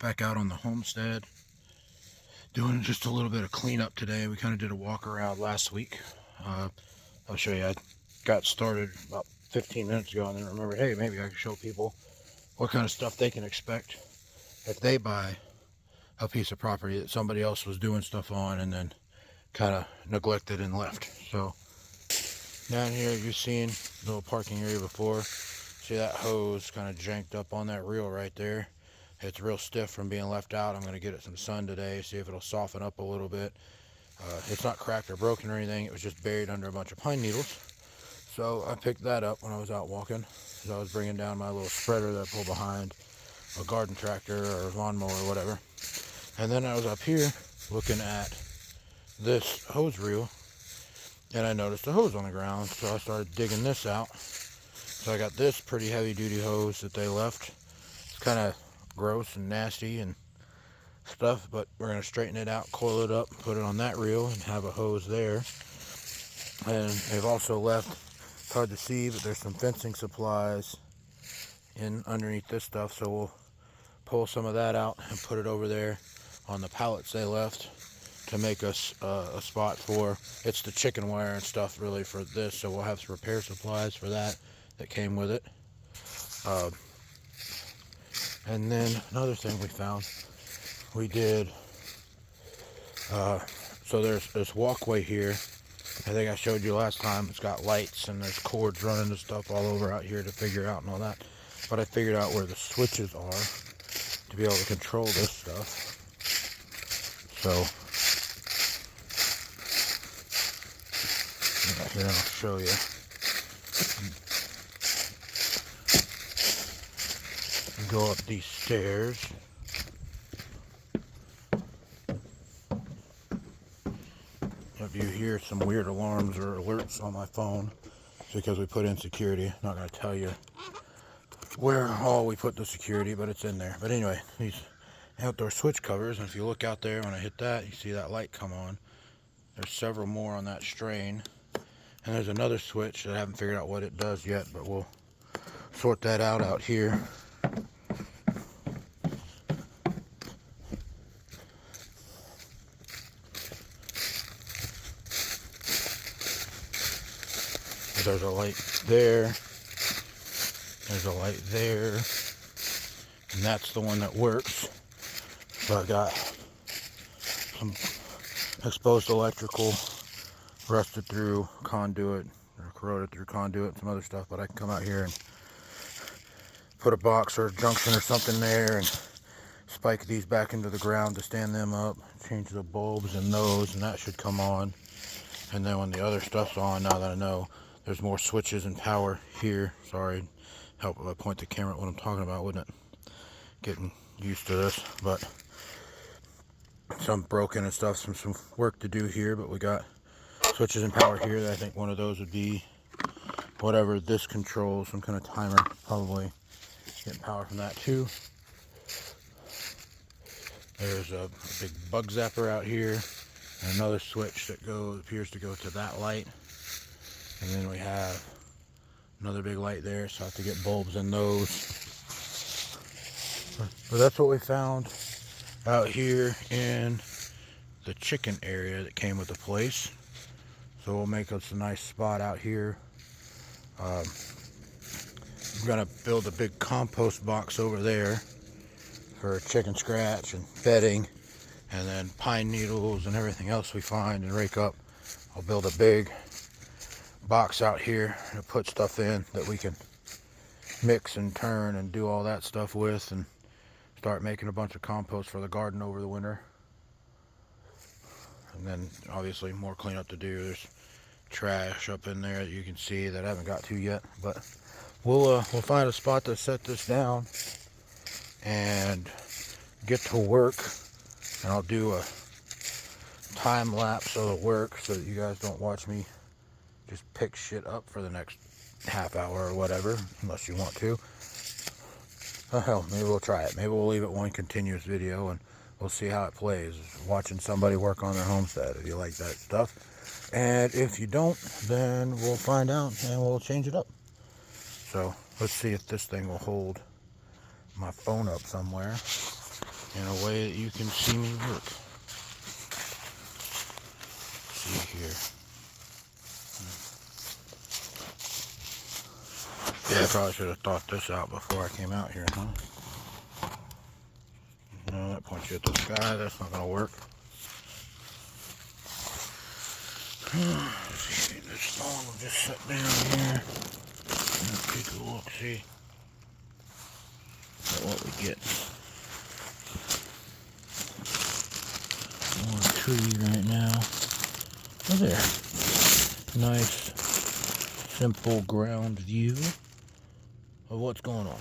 back out on the homestead, doing just a little bit of cleanup today. We kind of did a walk around last week. I'll show you. I got started about 15 minutes ago and then remembered, hey, maybe I can show people what kind of stuff they can expect if they buy a piece of property that somebody else was doing stuff on and then kind of neglected and left. So down here you've seen the little parking area before. See that hose kind of janked up on that reel right there. It's real stiff from being left out. I'm going to get it some sun today, see if it'll soften up a little bit. It's not cracked or broken or anything. It was just buried under a bunch of pine needles. So I picked that up when I was out walking. As I was bringing down my little spreader that I pull behind a garden tractor or lawnmower or whatever. And then I was up here looking at this hose reel, and I noticed a hose on the ground. So I started digging this out. So I got this pretty heavy duty hose that they left. It's kind of gross and nasty and stuff, but we're going to straighten it out, coil it up, put it on that reel and have a hose there. And they've also left, it's hard to see, but there's some fencing supplies in underneath this stuff, so we'll pull some of that out and put it over there on the pallets they left to make us a spot for, it's the chicken wire and stuff really for this, so we'll have some repair supplies for that came with it. And then another thing we found, we did, so there's this walkway here. I think I showed you last time. It's got lights and there's cords running and stuff all over out here to figure out and all that. But I figured out where the switches are to be able to control this stuff. So, here I'll show you. Go up these stairs. If you hear some weird alarms or alerts on my phone, it's because we put in security. I'm not going to tell you where all we put the security, but it's in there. But anyway, these outdoor switch covers, and if you look out there, when I hit that, you see that light come on. There's several more on that strain. And there's another switch that I haven't figured out what it does yet, but we'll sort that out here. There's a light there, there's a light there, and that's the one that works. So I got some exposed electrical, rusted through conduit, or corroded through conduit, some other stuff, but I can come out here and put a box or a junction or something there and spike these back into the ground to stand them up, change the bulbs in those, and that should come on. And then when the other stuff's on, now that I know, there's more switches and power here. Sorry, help if I point the camera at what I'm talking about, wouldn't it? Getting used to this, but some broken and stuff, some work to do here, but we got switches and power here that I think one of those would be whatever this controls, some kind of timer, probably getting power from that too. There's a big bug zapper out here, and another switch that appears to go to that light. And then we have another big light there, so I have to get bulbs in those. But that's what we found out here in the chicken area that came with the place. So we'll make us a nice spot out here. I'm going to build a big compost box over there for chicken scratch and bedding, and then pine needles and everything else we find and rake up. I'll build a big box out here to put stuff in that we can mix and turn and do all that stuff with, and start making a bunch of compost for the garden over the winter. And then obviously more cleanup to do. There's trash up in there that you can see that I haven't got to yet, but we'll find a spot to set this down and get to work. And I'll do a time lapse of the work so that you guys don't watch me just pick shit up for the next half hour or whatever, unless you want to. Oh hell, maybe we'll try it. Maybe we'll leave it one continuous video and we'll see how it plays. Watching somebody work on their homestead, if you like that stuff. And if you don't, then we'll find out and we'll change it up. So let's see if this thing will hold my phone up somewhere. in a way that you can see me work. See here. Yeah, I probably should have thought this out before I came out here, huh? No, that points you at the sky. That's not going to work. See, this long will just sit down here and take a look, see at what we get. More tree right now. Oh, there. Nice, simple ground view of what's going on.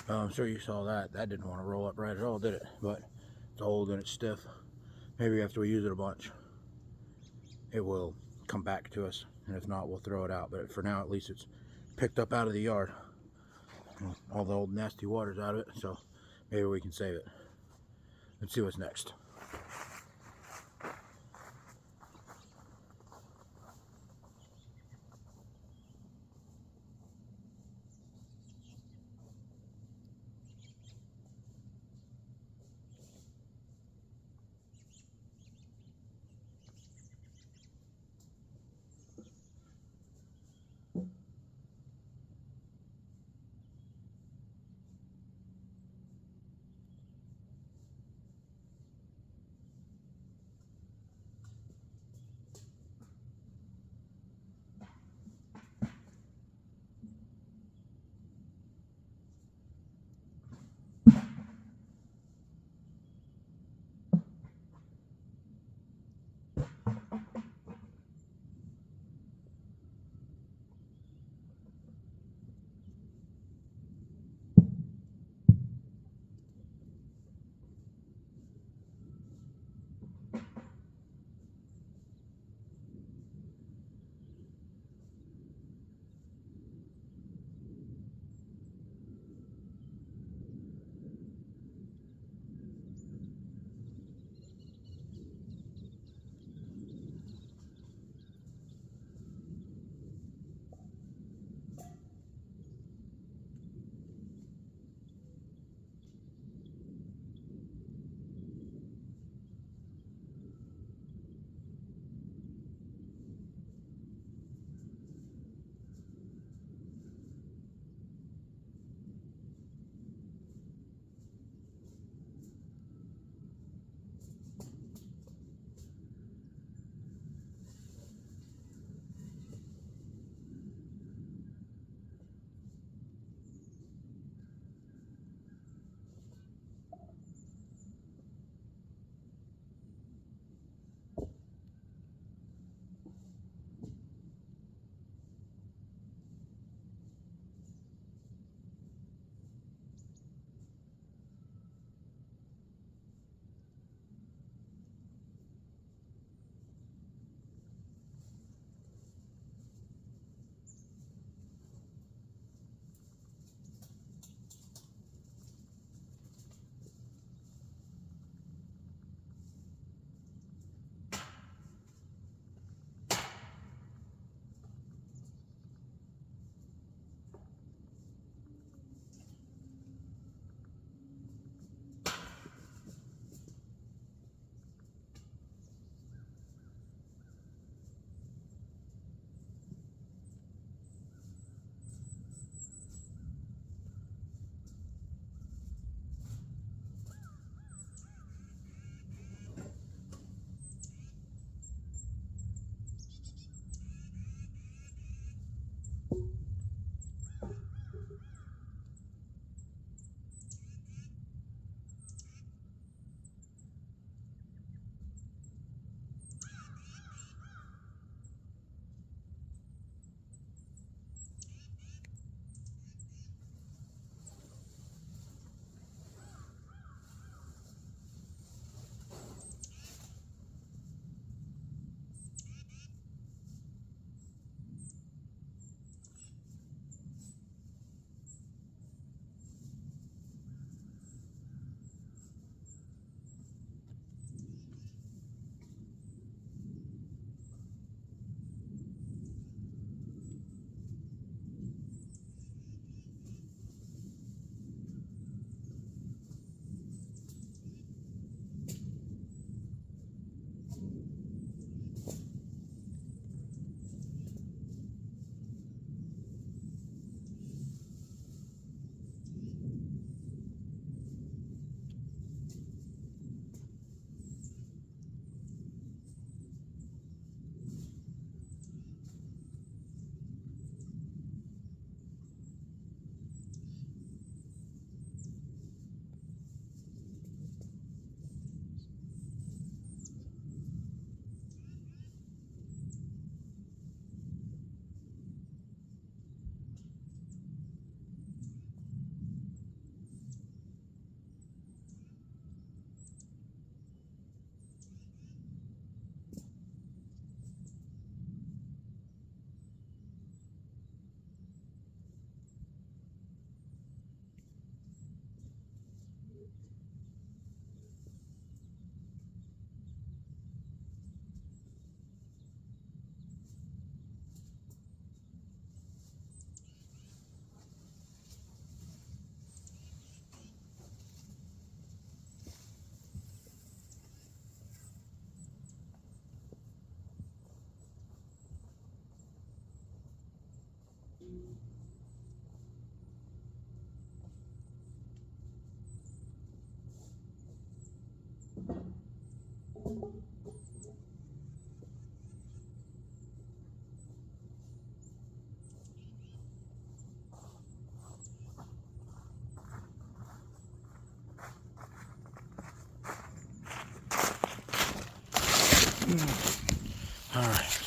I'm sure you saw that. That didn't want to roll up right at all, did it? But it's old and it's stiff. Maybe after we use it a bunch, it will come back to us. And if not, we'll throw it out. But for now, at least it's picked up out of the yard. All the old nasty water's out of it. So maybe we can save it. Let's see what's next.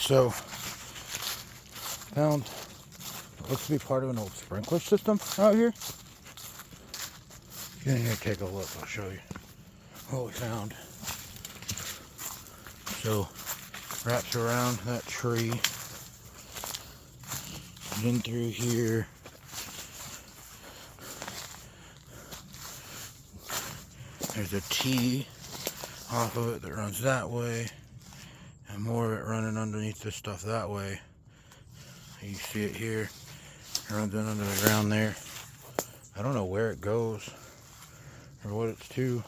So, found what looks to be part of an old sprinkler system out here. Get in here, take a look. I'll show you what we found. So, wraps around that tree, in through here. There's a T off of it that runs that way, and more of it running underneath this stuff that way. You see it here. It runs in under the ground there. I don't know where it goes or what it's to.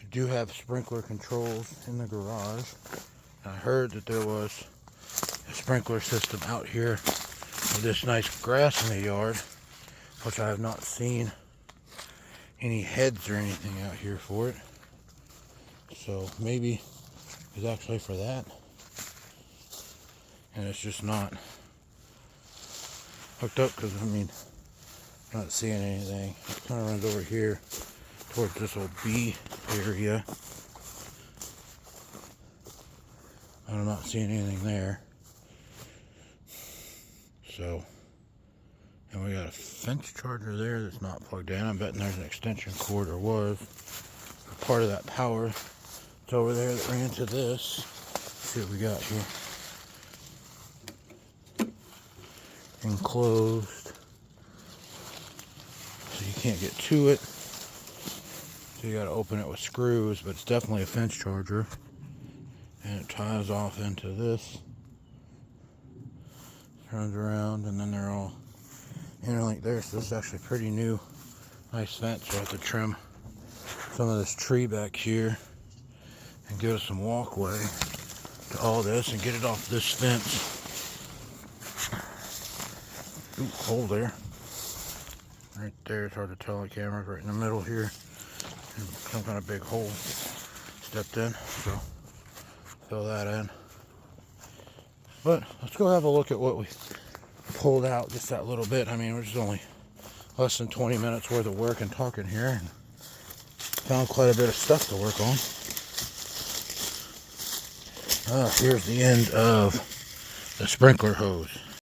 I do have sprinkler controls in the garage. I heard that there was a sprinkler system out here with this nice grass in the yard, which I have not seen any heads or anything out here for it. So maybe it's actually for that, and it's just not hooked up, because I mean, I'm not seeing anything. It kind of runs over here towards this old B area, and I'm not seeing anything there. So, and we got a fence charger there that's not plugged in. I'm betting there's an extension cord, or was part of that power. It's over there that ran to this. Let's see what we got here. Enclosed, so you can't get to it. So you got to open it with screws, but it's definitely a fence charger, and it ties off into this. Turns around, and then they're all interlinked there. So this is actually pretty new, nice fence. So I have to trim some of this tree back here and give us some walkway to all this and get it off this fence. Ooh, hole there. Right there, it's hard to tell on camera, right in the middle here. And some kind of big hole stepped in, so fill that in. But let's go have a look at what we pulled out just that little bit. I mean, we're just only less than 20 minutes worth of work and talking here, and found quite a bit of stuff to work on. Here's the end of the sprinkler hose.